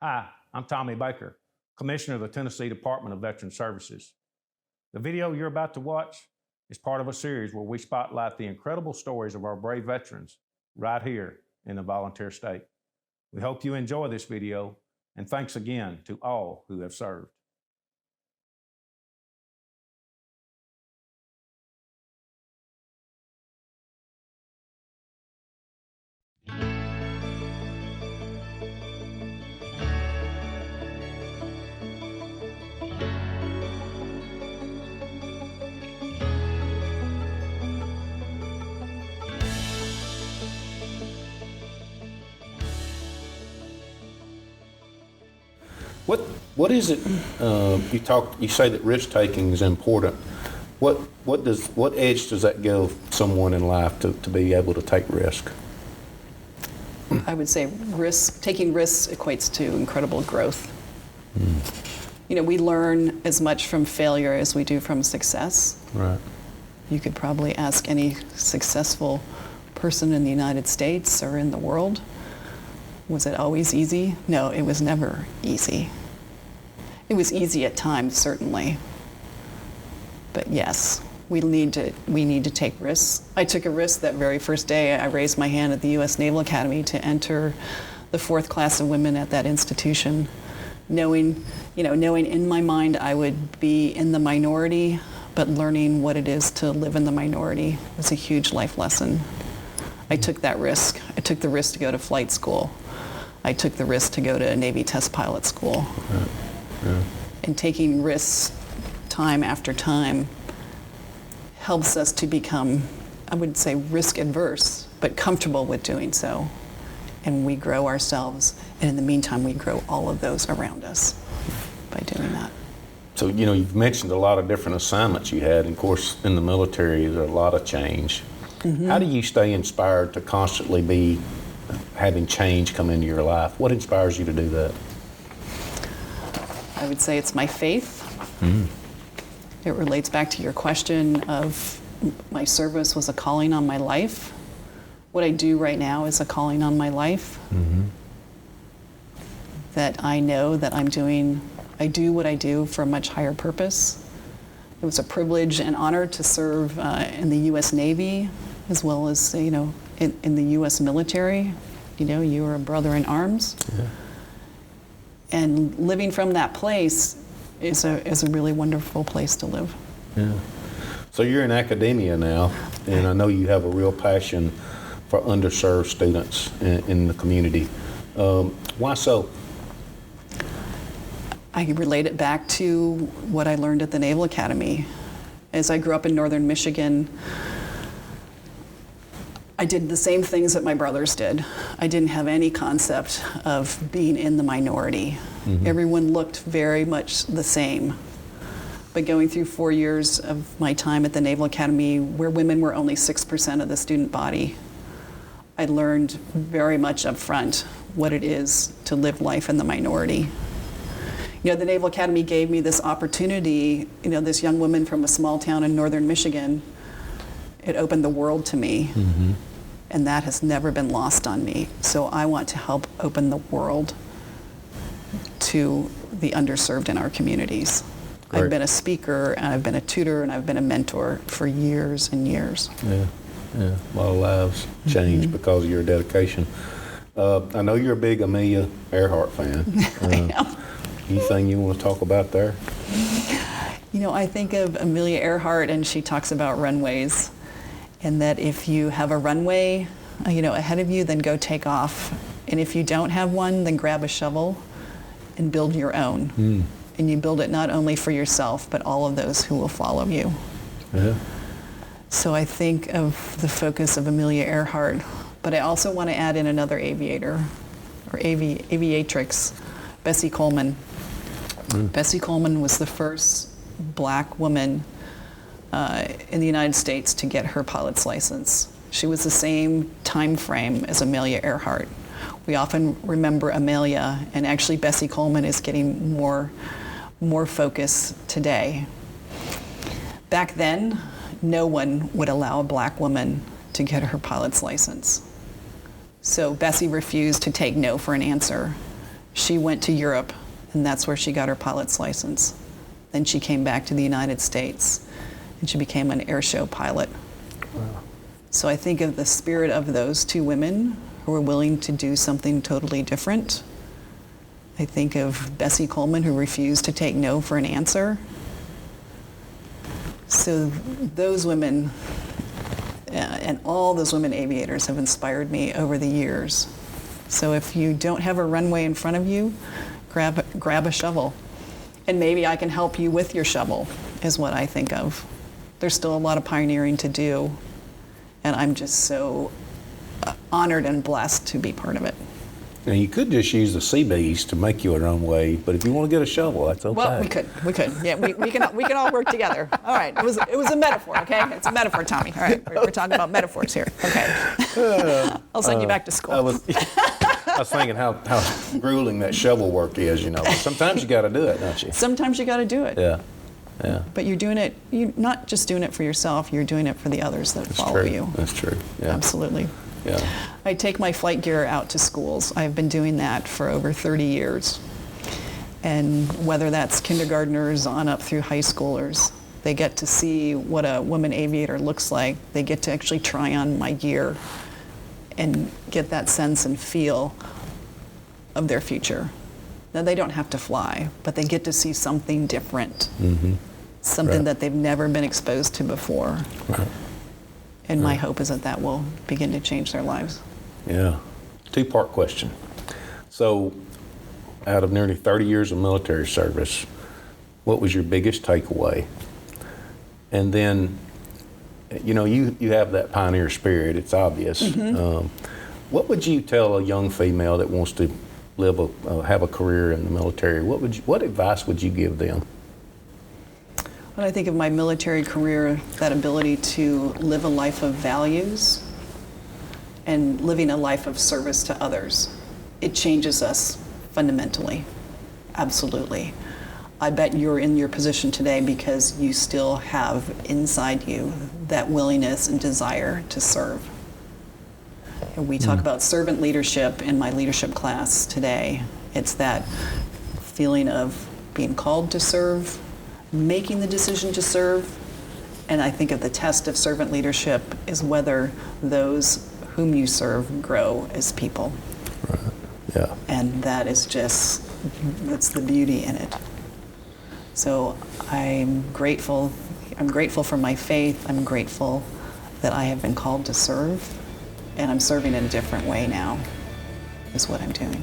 Hi, I'm Tommy Baker, Commissioner of the Tennessee Department of Veteran Services. The video you're about to watch is part of a series where we spotlight the incredible stories of our brave veterans right here in the volunteer state. We hope you enjoy this video, and thanks again to all who have served. What is it? You say that risk taking is important. What edge does that give someone in life to be able to take risk? I would say taking risks equates to incredible growth. You know, we learn as much from failure as we do from success. Right. You could probably ask any successful person in the United States or in the world, was it always easy? No, it was never easy. It was easy at times, certainly. But yes, we need to take risks. I took a risk that very first day. I raised my hand at the US Naval Academy to enter the 4th class of women at that institution, knowing in my mind I would be in the minority, but learning what it is to live in the minority was a huge life lesson. I took that risk. I took the risk to go to flight school. I took the risk to go to Navy test pilot school. Yeah. And taking risks time after time helps us to become, I would say, risk adverse, but comfortable with doing so. And we grow ourselves, and in the meantime, we grow all of those around us by doing that. So, you've mentioned a lot of different assignments you had, and of course, in the military, there's a lot of change. Mm-hmm. How do you stay inspired to constantly be having change come into your life? What inspires you to do that? I would say it's my faith. Mm. It relates back to your question of my service was a calling on my life. What I do right now is a calling on my life. Mm-hmm. That I know that I do what I do for a much higher purpose. It was a privilege and honor to serve in the US Navy, as well as, in the US military. You were a brother in arms. Yeah. And living from that place is a really wonderful place to live. Yeah. So you're in academia now, and I know you have a real passion for underserved students in the community. Why so? I relate it back to what I learned at the Naval Academy. As I grew up in northern Michigan, I did the same things that my brothers did. I didn't have any concept of being in the minority. Mm-hmm. Everyone looked very much the same. But going through 4 years of my time at the Naval Academy, where women were only 6% of the student body, I learned very much up front what it is to live life in the minority. The Naval Academy gave me this opportunity, this young woman from a small town in northern Michigan. It opened the world to me, mm-hmm. and that has never been lost on me. So I want to help open the world to the underserved in our communities. Great. I've been a speaker, and I've been a tutor, and I've been a mentor for years and years. Yeah. A lot of lives changed mm-hmm. because of your dedication. I know you're a big Amelia Earhart fan. I am. Anything you want to talk about there? I think of Amelia Earhart, and she talks about runways. And that if you have a runway, ahead of you, then go take off. And if you don't have one, then grab a shovel and build your own. Mm. And you build it not only for yourself, but all of those who will follow you. Yeah. So I think of the focus of Amelia Earhart, but I also want to add in another aviator, or aviatrix, Bessie Coleman. Mm. Bessie Coleman was the first Black woman in the United States to get her pilot's license. She was the same time frame as Amelia Earhart. We often remember Amelia, and actually Bessie Coleman is getting more focus today. Back then, no one would allow a Black woman to get her pilot's license. So Bessie refused to take no for an answer. She went to Europe, and that's where she got her pilot's license. Then she came back to the United States, and she became an air show pilot. Wow. So I think of the spirit of those two women who were willing to do something totally different. I think of Bessie Coleman, who refused to take no for an answer. So those women, and all those women aviators have inspired me over the years. So if you don't have a runway in front of you, grab a shovel. And maybe I can help you with your shovel, is what I think of. There's still a lot of pioneering to do, and I'm just so honored and blessed to be part of it. Now, you could just use the Seabees to make you a runway, but if you want to get a shovel, that's okay. Well, we could. Yeah, we can all work together. All right, it was a metaphor, okay? It's a metaphor, Tommy. All right, we're talking about metaphors here. Okay. I'll send you back to school. I was thinking how grueling that shovel work is, you know. But sometimes you got to do it, don't you? Sometimes you got to do it. Yeah, yeah. But you're doing it. You're not just doing it for yourself. You're doing it for the others that follow you. That's true. Yeah. Absolutely. Yeah. I take my flight gear out to schools. I've been doing that for over 30 years. And whether that's kindergartners on up through high schoolers, they get to see what a woman aviator looks like. They get to actually try on my gear and get that sense and feel of their future. Now, they don't have to fly, but they get to see something different, something that they've never been exposed to before. Right. And my hope is that that will begin to change their lives. Yeah. Two-part question. So, out of nearly 30 years of military service, what was your biggest takeaway? And then, you know, you have that pioneer spirit, it's obvious. What would you tell a young female that wants to have a career in the military? What advice would you give them? When I think of my military career, that ability to live a life of values and living a life of service to others, it changes us fundamentally, absolutely. I bet you're in your position today because you still have inside you that willingness and desire to serve. And we talk about servant leadership in my leadership class today. It's that feeling of being called to serve, making the decision to serve, and I think of the test of servant leadership is whether those whom you serve grow as people. Right. Yeah. And that is just, that's the beauty in it. So I'm grateful for my faith. I'm grateful that I have been called to serve, and I'm serving in a different way now, is what I'm doing.